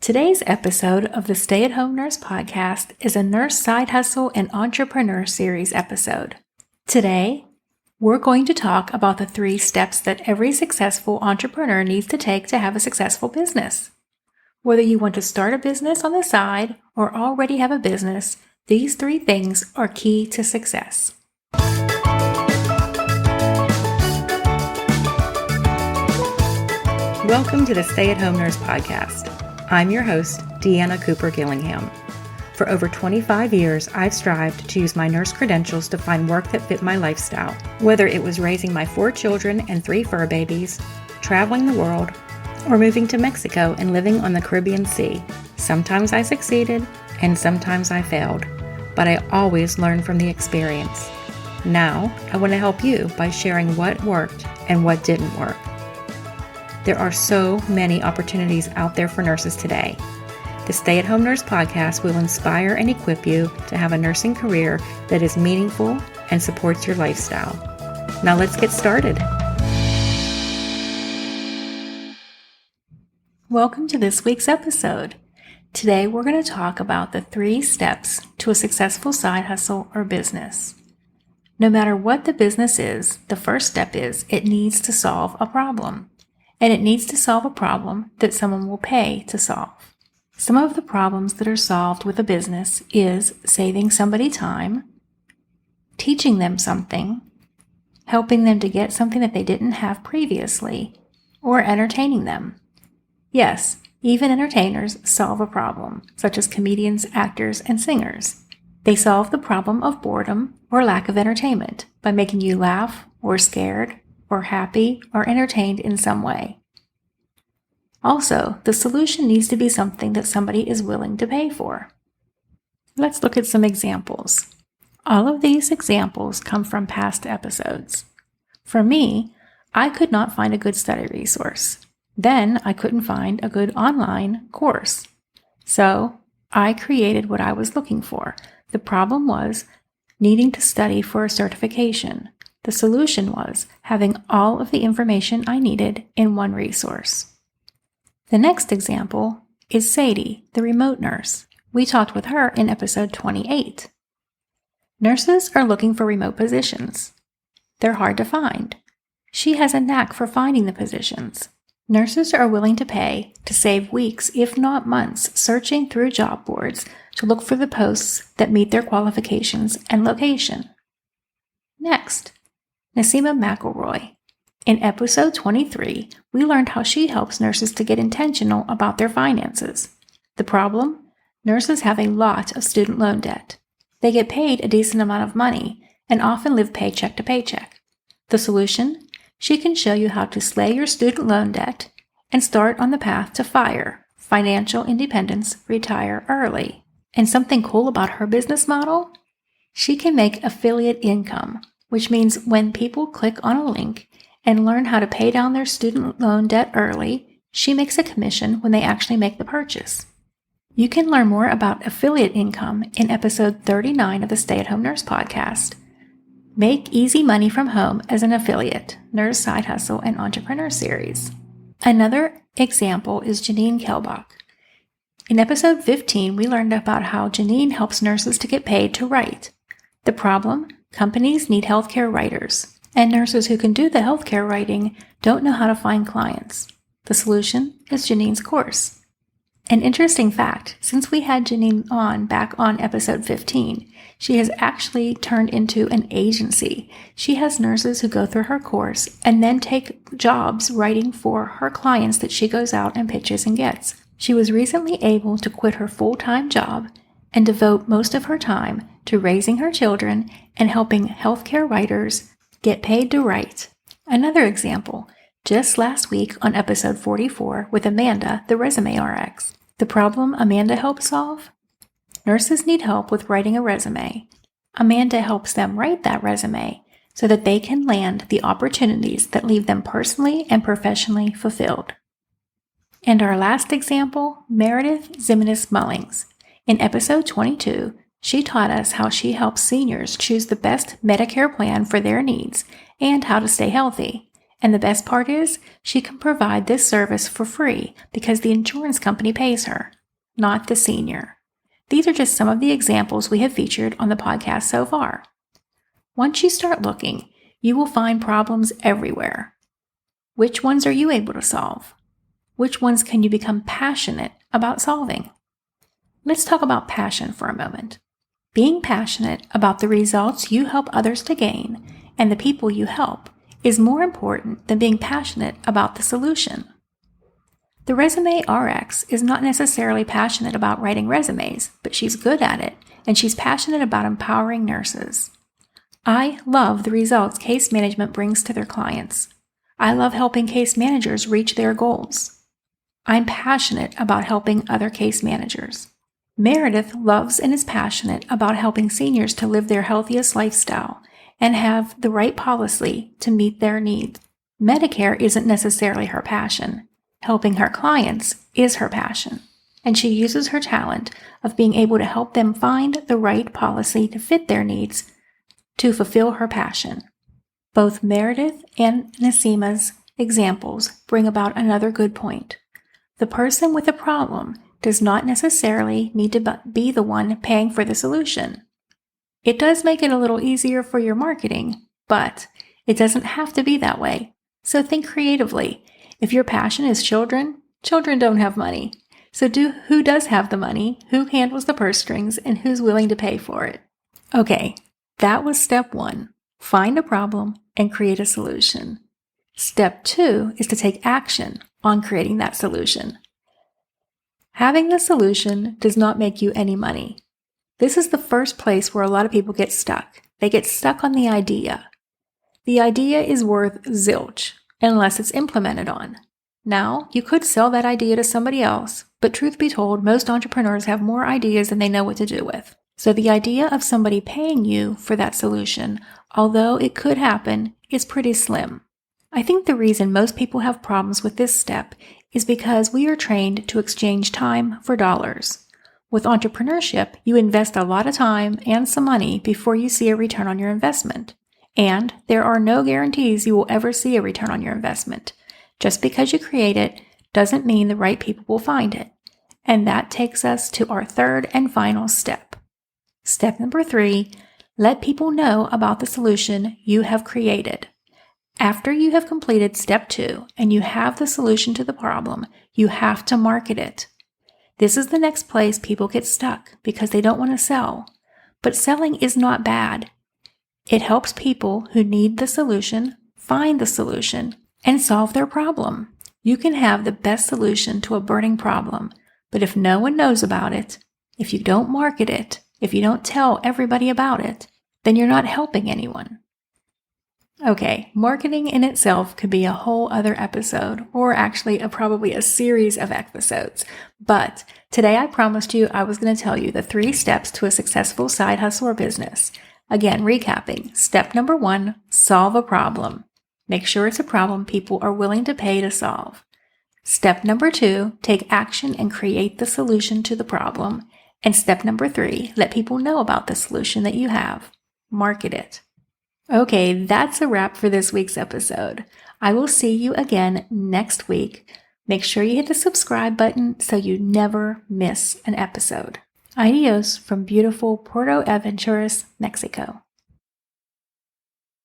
Today's episode of the Stay at Home Nurse Podcast is a Nurse Side Hustle and Entrepreneur Series episode. Today, we're going to talk about the 3 steps that every successful entrepreneur needs to take to have a successful business. Whether you want to start a business on the side or already have a business, these 3 things are key to success. Welcome to the Stay at Home Nurse Podcast. I'm your host, Deanna Cooper Gillingham. For over 25 years, I've strived to use my nurse credentials to find work that fit my lifestyle. Whether it was raising my 4 children and 3 fur babies, traveling the world, or moving to Mexico and living on the Caribbean Sea. Sometimes I succeeded and sometimes I failed, but I always learned from the experience. Now, I want to help you by sharing what worked and what didn't work. There are so many opportunities out there for nurses today. The Stay at Home Nurse Podcast will inspire and equip you to have a nursing career that is meaningful and supports your lifestyle. Now let's get started. Welcome to this week's episode. Today we're going to talk about the 3 steps to a successful side hustle or business. No matter what the business is, the first step is it needs to solve a problem. And it needs to solve a problem that someone will pay to solve. Some of the problems that are solved with a business is saving somebody time, teaching them something, helping them to get something that they didn't have previously, or entertaining them. Yes, even entertainers solve a problem, such as comedians, actors, and singers. They solve the problem of boredom or lack of entertainment by making you laugh or scared or happy or entertained in some way. Also, the solution needs to be something that somebody is willing to pay for. Let's look at some examples. All of these examples come from past episodes. For me, I could not find a good study resource. Then I couldn't find a good online course. So I created what I was looking for. The problem was needing to study for a certification. The solution was having all of the information I needed in one resource. The next example is Sadie, the remote nurse. We talked with her in episode 28. Nurses are looking for remote positions. They're hard to find. She has a knack for finding the positions. Nurses are willing to pay to save weeks, if not months, searching through job boards to look for the posts that meet their qualifications and location. Next, Nasima McElroy. In episode 23, we learned how she helps nurses to get intentional about their finances. The problem? Nurses have a lot of student loan debt. They get paid a decent amount of money and often live paycheck to paycheck. The solution? She can show you how to slay your student loan debt and start on the path to FIRE, financial independence, retire early. And something cool about her business model? She can make affiliate income, which means when people click on a link and learn how to pay down their student loan debt early, she makes a commission when they actually make the purchase. You can learn more about affiliate income in episode 39 of the Stay at Home Nurse Podcast. Make easy money from home as an affiliate, Nurse Side Hustle and Entrepreneur Series. Another example is Janine Kelbach. In episode 15, we learned about how Janine helps nurses to get paid to write. The problem? Companies need healthcare writers, and nurses who can do the healthcare writing don't know how to find clients. The solution is Janine's course. An interesting fact, since we had Janine back on episode 15, she has actually turned into an agency. She has nurses who go through her course and then take jobs writing for her clients that she goes out and pitches and gets. She was recently able to quit her full-time job and devote most of her time to raising her children and helping healthcare writers get paid to write. Another example, just last week on episode 44 with Amanda, the Resume RX. The problem Amanda helped solve? Nurses need help with writing a resume. Amanda helps them write that resume so that they can land the opportunities that leave them personally and professionally fulfilled. And our last example, Meredith Ziminis Mullings. In episode 22, she taught us how she helps seniors choose the best Medicare plan for their needs and how to stay healthy. And the best part is, she can provide this service for free because the insurance company pays her. not the senior. These are just some of the examples we have featured on the podcast so far. Once you start looking, you will find problems everywhere. Which ones are you able to solve? Which ones can you become passionate about solving? Let's talk about passion for a moment. Being passionate about the results you help others to gain and the people you help is more important than being passionate about the solution. The Resume RX is not necessarily passionate about writing resumes, but she's good at it, and she's passionate about empowering nurses. I love the results case management brings to their clients. I love helping case managers reach their goals. I'm passionate about helping other case managers. Meredith loves and is passionate about helping seniors to live their healthiest lifestyle and have the right policy to meet their needs. Medicare isn't necessarily her passion. Helping her clients is her passion, and she uses her talent of being able to help them find the right policy to fit their needs to fulfill her passion. Both Meredith and Nasima's examples bring about another good point. The person with a problem does not necessarily need to be the one paying for the solution. It does make it a little easier for your marketing, but it doesn't have to be that way. So think creatively. If your passion is children, children don't have money. So who does have the money, who handles the purse strings, and who's willing to pay for it? Okay, that was step 1. Find a problem and create a solution. Step 2 is to take action on creating that solution. Having the solution does not make you any money. This is the first place where a lot of people get stuck. They get stuck on the idea. The idea is worth zilch unless it's implemented on. Now, you could sell that idea to somebody else, but truth be told, most entrepreneurs have more ideas than they know what to do with. So the idea of somebody paying you for that solution, although it could happen, is pretty slim. I think the reason most people have problems with this step is because we are trained to exchange time for dollars. With entrepreneurship, you invest a lot of time and some money before you see a return on your investment. And there are no guarantees you will ever see a return on your investment. Just because you create it doesn't mean the right people will find it. And that takes us to our third and final step. Step number 3, let people know about the solution you have created. After you have completed step 2 and you have the solution to the problem, you have to market it. This is the next place people get stuck because they don't want to sell. But selling is not bad. It helps people who need the solution find the solution and solve their problem. You can have the best solution to a burning problem, but if no one knows about it, if you don't market it, if you don't tell everybody about it, then you're not helping anyone. Okay, marketing in itself could be a whole other episode, or actually probably a series of episodes. But today I promised you I was going to tell you the 3 steps to a successful side hustle or business. Again, recapping. Step number 1, solve a problem. Make sure it's a problem people are willing to pay to solve. Step number 2, take action and create the solution to the problem. And step number 3, let people know about the solution that you have. Market it. Okay, that's a wrap for this week's episode. I will see you again next week. Make sure you hit the subscribe button so you never miss an episode. Adios from beautiful Puerto Aventuras, Mexico.